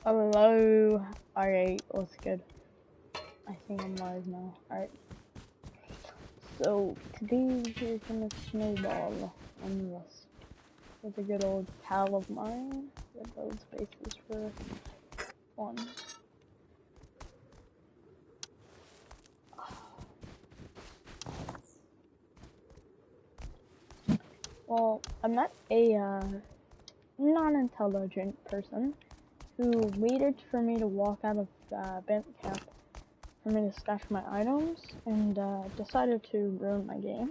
Hello. Alright, what's good? I think I'm live now. Alright. So, today we're gonna snowball on Rust with a good old pal of mine that builds bases for fun. Well, I met a non-intelligent person who waited for me to walk out of bandit camp for me to stash my items and decided to ruin my game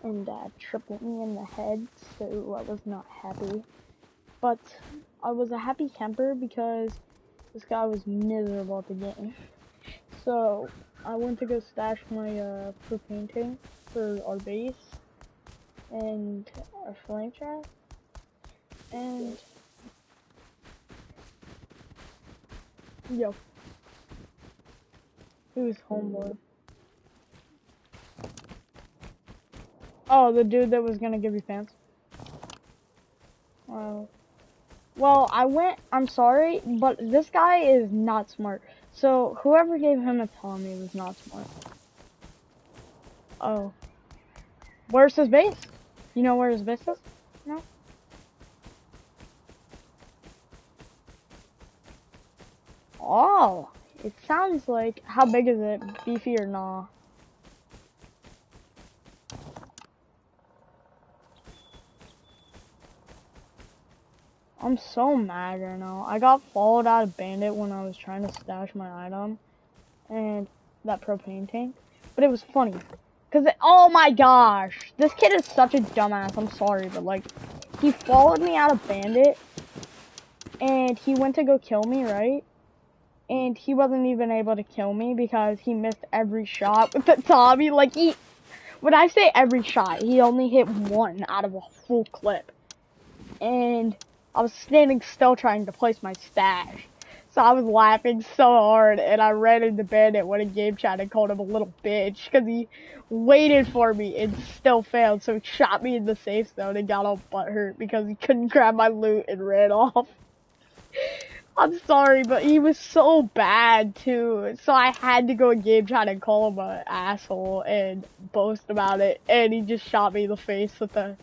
and triple me in the head, so I was not happy. But I was a happy camper because this guy was miserable at the game. So I went to go stash my propane tank for our base and our flame trap, and yo, who's homeboy? Oh, the dude that was gonna give you pants. Well, I'm sorry, but this guy is not smart. So, whoever gave him a Tommy was not smart. Oh. Where's his base? You know where his base is? No? Oh. It sounds like, how big is it? Beefy or nah? I'm so mad right now. I got followed out of bandit when I was trying to stash my item and that propane tank. But it was funny. Cause oh my gosh, this kid is such a dumbass. I'm sorry, but like, he followed me out of bandit and he went to go kill me, right? And he wasn't even able to kill me because he missed every shot with the Tommy. Like when I say every shot, he only hit one out of a full clip. And I was standing still trying to place my stash. So I was laughing so hard, and I ran into Bandit when in game chat and called him a little bitch, because he waited for me and still failed, so he shot me in the safe zone and got all butthurt because he couldn't grab my loot and ran off. I'm sorry, but he was so bad, too, so I had to go in game chat and call him an asshole and boast about it, and he just shot me in the face with the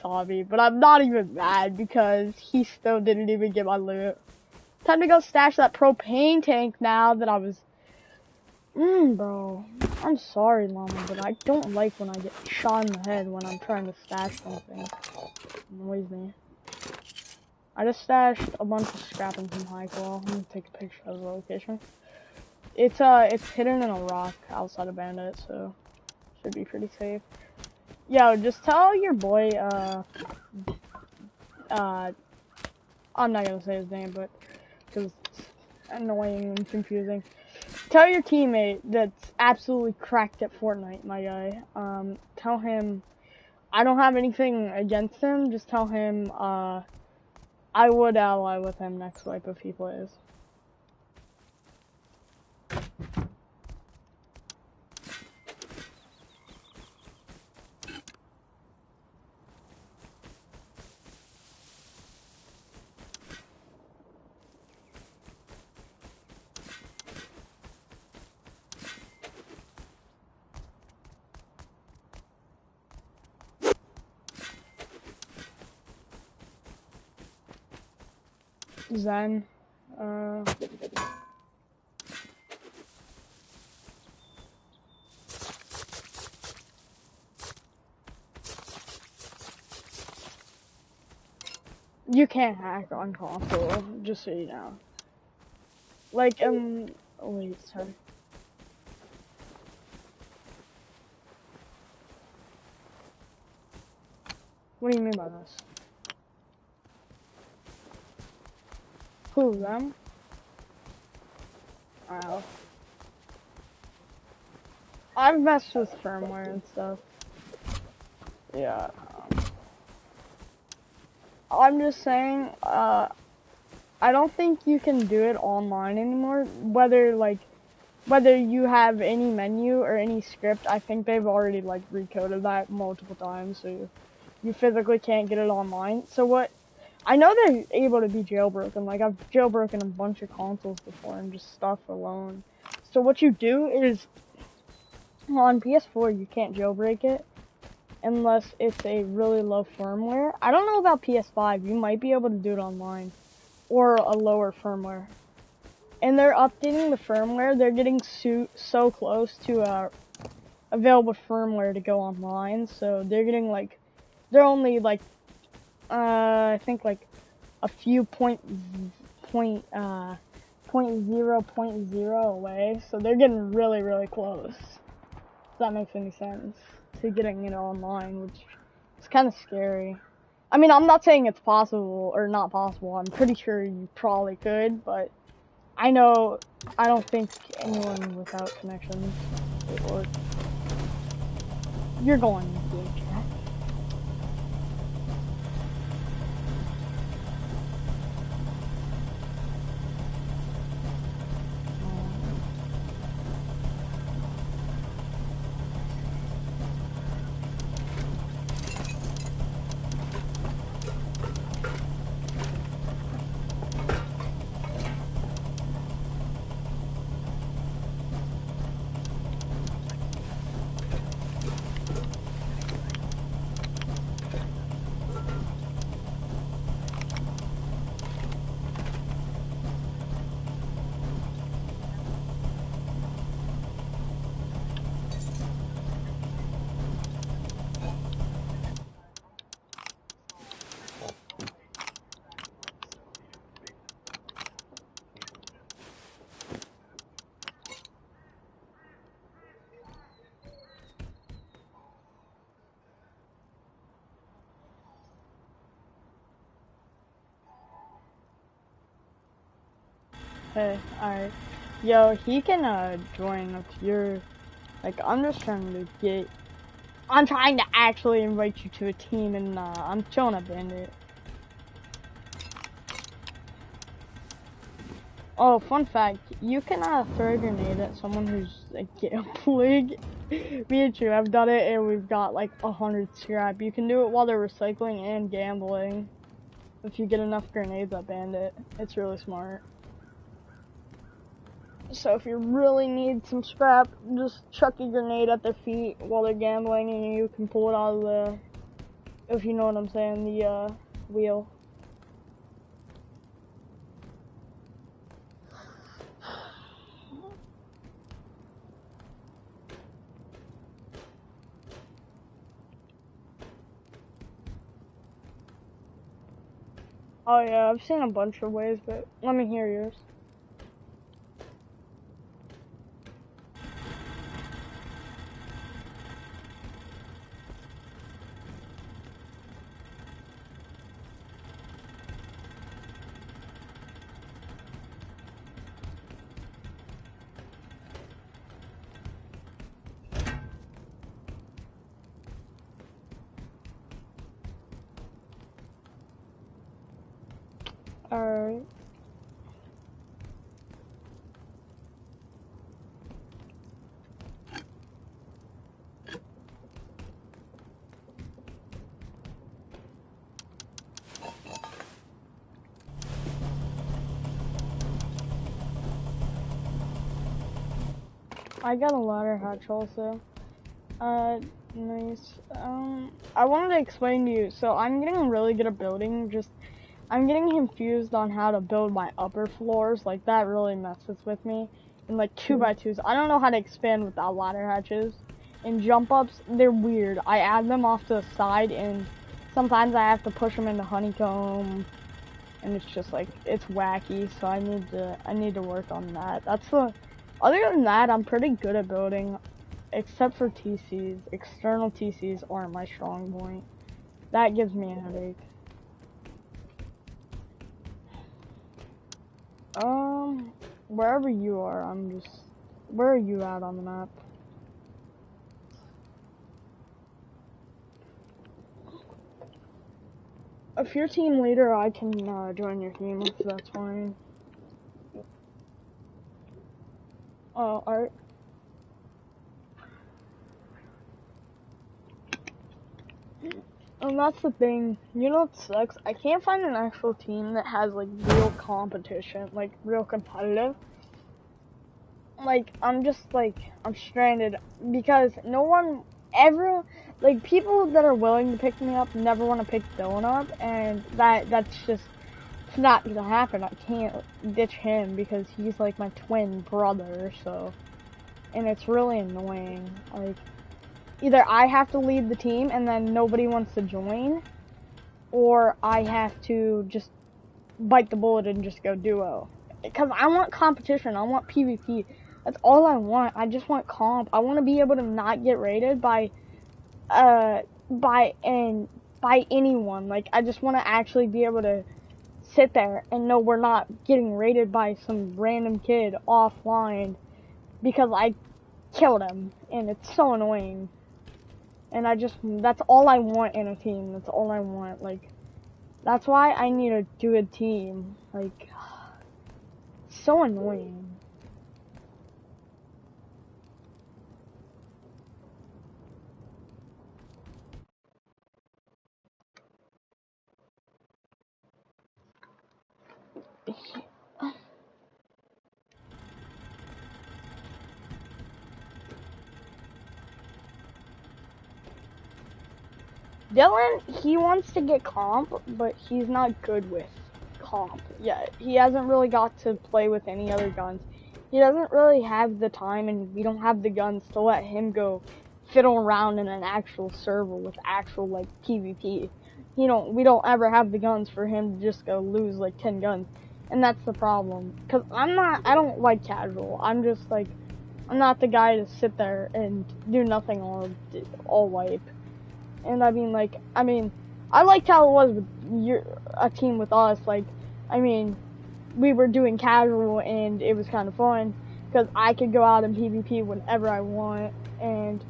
Tommy, but I'm not even mad because he still didn't even get my loot. Time to go stash that propane tank now that I was... bro. I'm sorry, Llama, but I don't like when I get shot in the head when I'm trying to stash something. It annoys me. I just stashed a bunch of scrapping from Highclaw. I'm gonna take a picture of the location. It's hidden in a rock outside of Bandit, so should be pretty safe. Yo, just tell your boy, I'm not gonna say his name, but because it's annoying and confusing. Tell your teammate that's absolutely cracked at Fortnite, my guy. Tell him I don't have anything against him. Just tell him I would ally with him next wipe if he plays. Zen, you can't hack on console, just so you know. Like, wait, sorry. What do you mean by this? Who, them? Oh. I've messed with firmware and stuff. Yeah. I'm just saying, I don't think you can do it online anymore. Whether you have any menu or any script, I think they've already, like, recoded that multiple times, so you physically can't get it online. So what I know they're able to be jailbroken. Like, I've jailbroken a bunch of consoles before and just stuff alone. So what you do is, on PS4, you can't jailbreak it unless it's a really low firmware. I don't know about PS5. You might be able to do it online or a lower firmware. And they're updating the firmware. They're getting so close to available firmware to go online. So they're getting like, they're only like, I think like a few point zero away. So they're getting really close. If that makes any sense, to getting it online, which is kind of scary. I mean, I'm not saying it's possible or not possible. I'm pretty sure you probably could, but I know I don't think anyone without connections would work. You're going to game chat. Hey, alright. Yo, he can join up to your, like, I'm trying to actually invite you to a team, and I'm chilling a bandit. Oh, fun fact, you can throw a grenade at someone who's like gambling. Me and you have done it, and we've got like 100 scrap. You can do it while they're recycling and gambling. If you get enough grenades at bandit, it's really smart. So if you really need some scrap, just chuck a grenade at their feet while they're gambling, and you can pull it out of the, if you know what I'm saying, the wheel. Oh yeah, I've seen a bunch of ways, but let me hear yours. Alright. I got a ladder hatch also. Nice. I wanted to explain to you, so I'm getting really good at building, I'm getting confused on how to build my upper floors, like that really messes with me. And like 2x2s, I don't know how to expand without ladder hatches. And jump ups, they're weird. I add them off to the side, and sometimes I have to push them into honeycomb, and it's just like, it's wacky, so I need to work on that. Other than that, I'm pretty good at building, except for TCs. External TCs aren't my strong point. That gives me a headache. Wherever you are, where are you at on the map? If you're team leader, I can join your team if that's fine. Oh, alright. And that's the thing, you know what sucks? I can't find an actual team that has, like, real competition, like, real competitive. Like, I'm just, like, I'm stranded, because no one ever, like, people that are willing to pick me up never want to pick Dylan up, and that's just, it's not gonna happen. I can't ditch him, because he's, like, my twin brother, so, and it's really annoying, like, either I have to lead the team, and then nobody wants to join, or I have to just bite the bullet and just go duo. Because I want competition, I want PvP. That's all I want. I just want comp. I want to be able to not get raided by anyone. Like, I just want to actually be able to sit there and know we're not getting raided by some random kid offline because I killed him, and it's so annoying. And that's all I want in a team. That's all I want. Like, that's why I need a good team. Like, so annoying. Dylan, he wants to get comp, but he's not good with comp yet. He hasn't really got to play with any other guns. He doesn't really have the time, and we don't have the guns to let him go fiddle around in an actual server with actual, like, PvP. We don't ever have the guns for him to just go lose, like, 10 guns. And that's the problem. Because I don't like casual. I'm just, like, I'm not the guy to sit there and do nothing all wipe. And I mean, I liked how it was with a team with us. Like, I mean, we were doing casual and it was kind of fun because I could go out in PvP whenever I want. And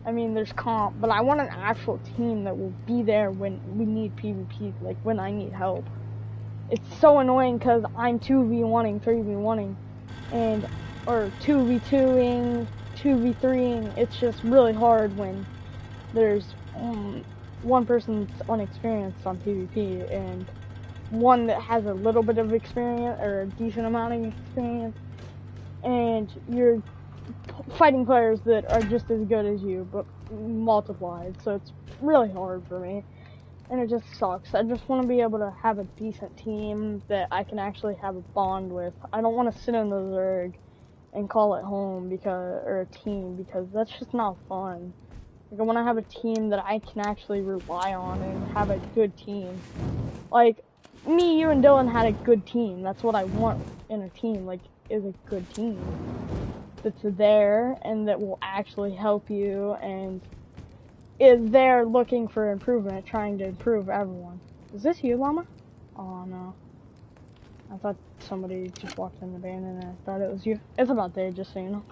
I mean, there's comp, but I want an actual team that will be there when we need PvP, like when I need help. It's so annoying because I'm 2v1ing, 3v1ing, or 2v2ing, 2v3ing. It's just really hard when there's one person that's unexperienced on PvP and one that has a little bit of experience or a decent amount of experience, and you're fighting players that are just as good as you but multiplied. So it's really hard for me, and it just sucks. I just want to be able to have a decent team that I can actually have a bond with. I don't want to sit in the Zerg and call it home or a team, because that's just not fun. Like, I want to have a team that I can actually rely on and have a good team. Like, me, you, and Dylan had a good team. That's what I want in a team, like, is a good team. That's there and that will actually help you and is there looking for improvement, trying to improve everyone. Is this you, Llama? Oh, no. I thought somebody just walked in the van and I thought it was you. It's about there, just so you know.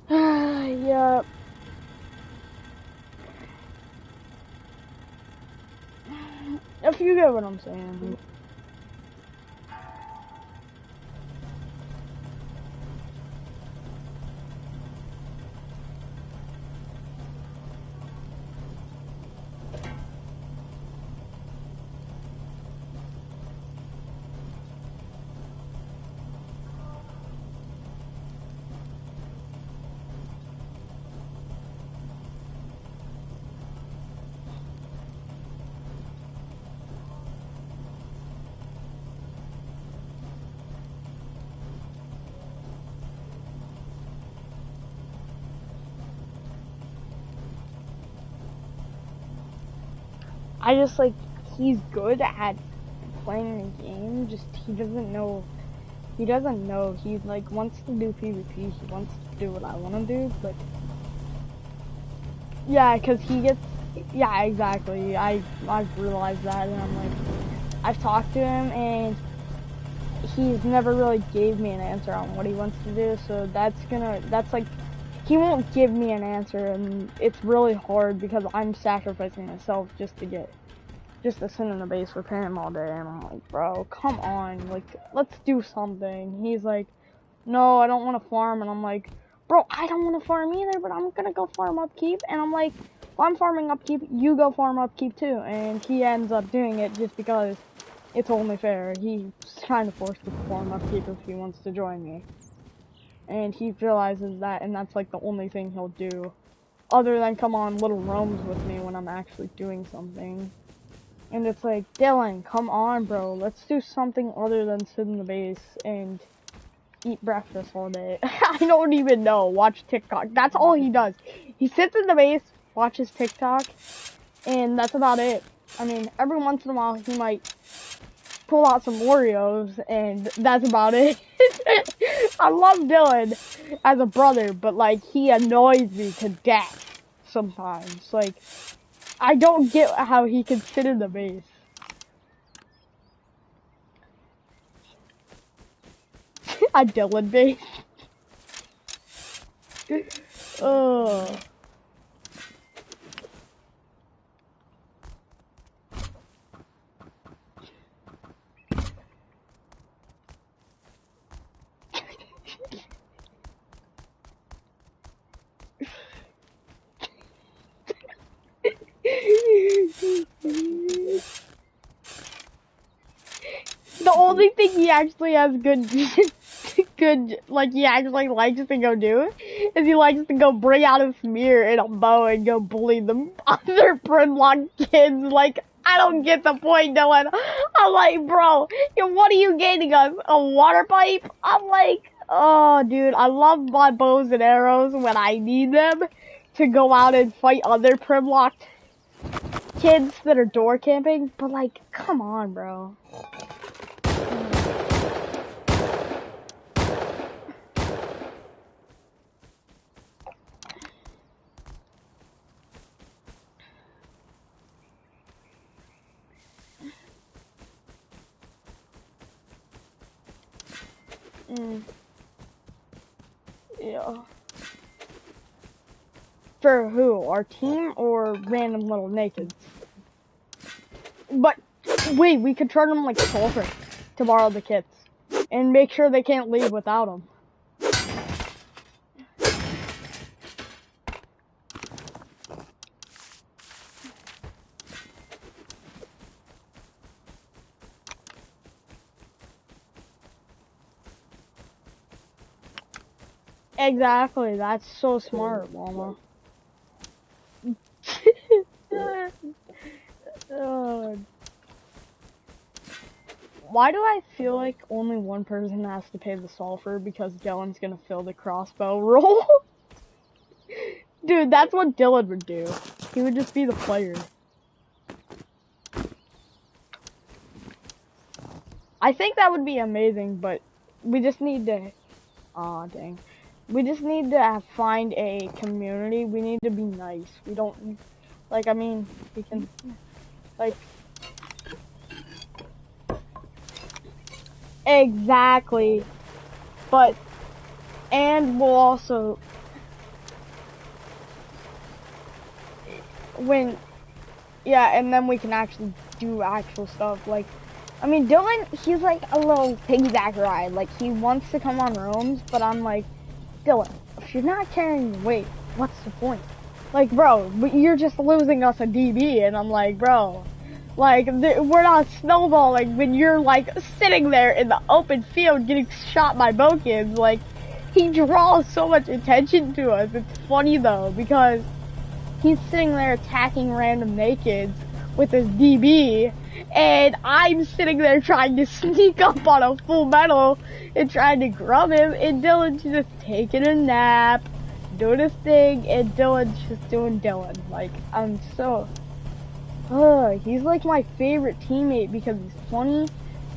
Yeah. If you get what I'm saying. I just, like, he's good at playing the game, just he doesn't know, he, like, wants to do PvP, he wants to do what I want to do, but, yeah, because he gets, yeah, exactly, I've realized that, and I'm like, I've talked to him, and he's never really gave me an answer on what he wants to do, so that's like, he won't give me an answer, and it's really hard because I'm sacrificing myself just to sit in the base with him all day, and I'm like, bro, come on, like, let's do something. He's like, no, I don't want to farm, and I'm like, bro, I don't want to farm either, but I'm gonna go farm upkeep, and I'm like, if I'm farming upkeep, you go farm upkeep too. And he ends up doing it just because it's only fair. He's kind of forced to farm upkeep if he wants to join me. And he realizes that, and that's like the only thing he'll do. Other than come on little roams with me when I'm actually doing something. And it's like, Dylan, come on, bro. Let's do something other than sit in the base and eat breakfast all day. I don't even know. Watch TikTok. That's all he does. He sits in the base, watches TikTok, and that's about it. I mean, every once in a while he might pull out some Oreos, and that's about it. I love Dylan as a brother, but like, he annoys me to death sometimes. Like, I don't get how he can sit in the base. A Dylan base. Oh. The only thing he actually has like he actually likes to go do is he likes to go bring out a spear and a bow and go bully the other Primlock kids. Like, I don't get the point, Dylan. I'm like, bro, what are you gaining us? A water pipe? I'm like, oh, dude, I love my bows and arrows when I need them to go out and fight other Primlock kids that are door camping, but like, come on, bro. Yeah. For who? Our team or random little nakeds? But wait, we could turn them like sulfur to borrow the kits and make sure they can't leave without them. Exactly, that's so smart, Mama. Why do I feel like only one person has to pay the sulfur because Dylan's gonna fill the crossbow role? Dude, that's what Dylan would do. He would just be the player. I think that would be amazing, but we just need to... Aw, dang. We just need to find a community. We need to be nice. We don't... Like, I mean, we can... Like... Exactly. But... And we'll also... When... Yeah, and then we can actually do actual stuff. Like... I mean, Dylan, he's like a little piggyback ride. Like, he wants to come on roams, but I'm like, Dylan, if you're not carrying weight, what's the point? Like, bro, you're just losing us a DB, and I'm like, bro, like, we're not snowballing when you're, like, sitting there in the open field getting shot by bow kids. Like, he draws so much attention to us. It's funny, though, because he's sitting there attacking random nakeds with his DB, and I'm sitting there trying to sneak up on a full metal and trying to grub him, and Dylan's just taking a nap, doing his thing, and Dylan's just doing Dylan. Like, I'm so... he's like my favorite teammate because he's funny,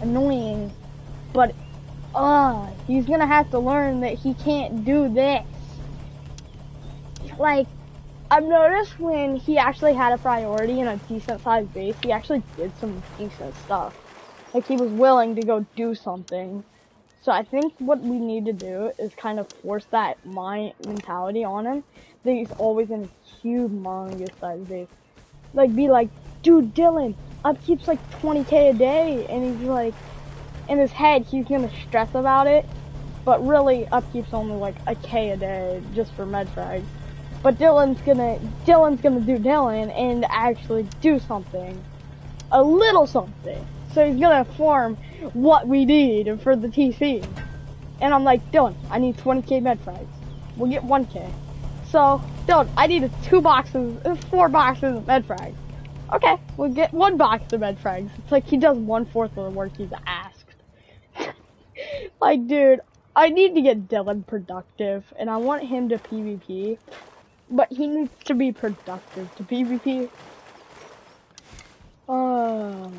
annoying, but he's gonna have to learn that he can't do this. Like, I've noticed when he actually had a priority in a decent sized base, he actually did some decent stuff. Like, he was willing to go do something. So I think what we need to do is kind of force that mentality on him, that he's always in a humongous sized base. Like, be like, dude, Dylan, upkeep's like 20k a day, and he's like, in his head, he's gonna stress about it, but really, upkeep's only like a k a day, just for med frags. But Dylan's gonna do Dylan and actually do something. A little something. So he's gonna inform what we need for the TC. And I'm like, Dylan, I need 20k med frags. We'll get 1k. So, Dylan, I need 4 boxes of med frags. Okay, we'll get 1 box of med frags. It's like he does 1/4 of the work he's asked. Like, dude, I need to get Dylan productive, and I want him to PvP. But he needs to be productive to PvP. Oh,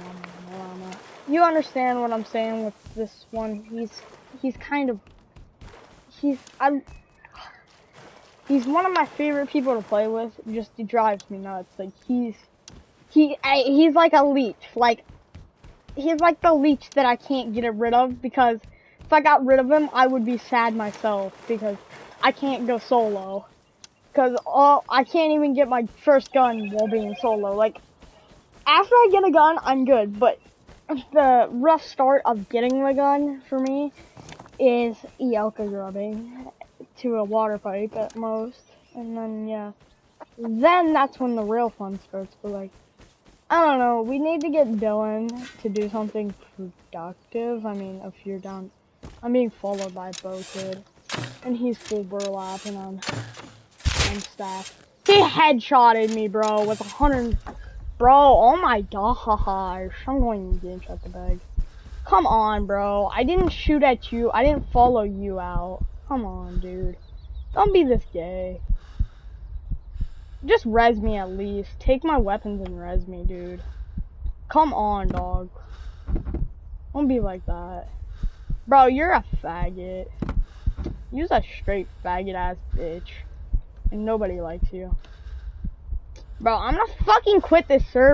you understand what I'm saying with this one? He's one of my favorite people to play with. Just he drives me nuts. Like he's like a leech. Like he's like the leech that I can't get rid of, because if I got rid of him, I would be sad myself because I can't go solo. Because I can't even get my first gun while being solo. Like, after I get a gun, I'm good. But the rough start of getting the gun for me is Elka grubbing to a water pipe at most. And then, yeah. Then that's when the real fun starts. But, like, I don't know. We need to get Dylan to do something productive. I mean, if you're down, I'm being followed by Bo Kid. And he's full burlapping on staff. He headshotted me, bro, with 100. Bro, oh my gosh. I'm going to get shot the bag. Come on, bro. I didn't shoot at you. I didn't follow you out. Come on, dude. Don't be this gay. Just res me at least. Take my weapons and res me, dude. Come on, dog. Don't be like that. Bro, you're a faggot. You're a straight faggot ass bitch. And nobody likes you. Bro, I'm gonna fucking quit this server.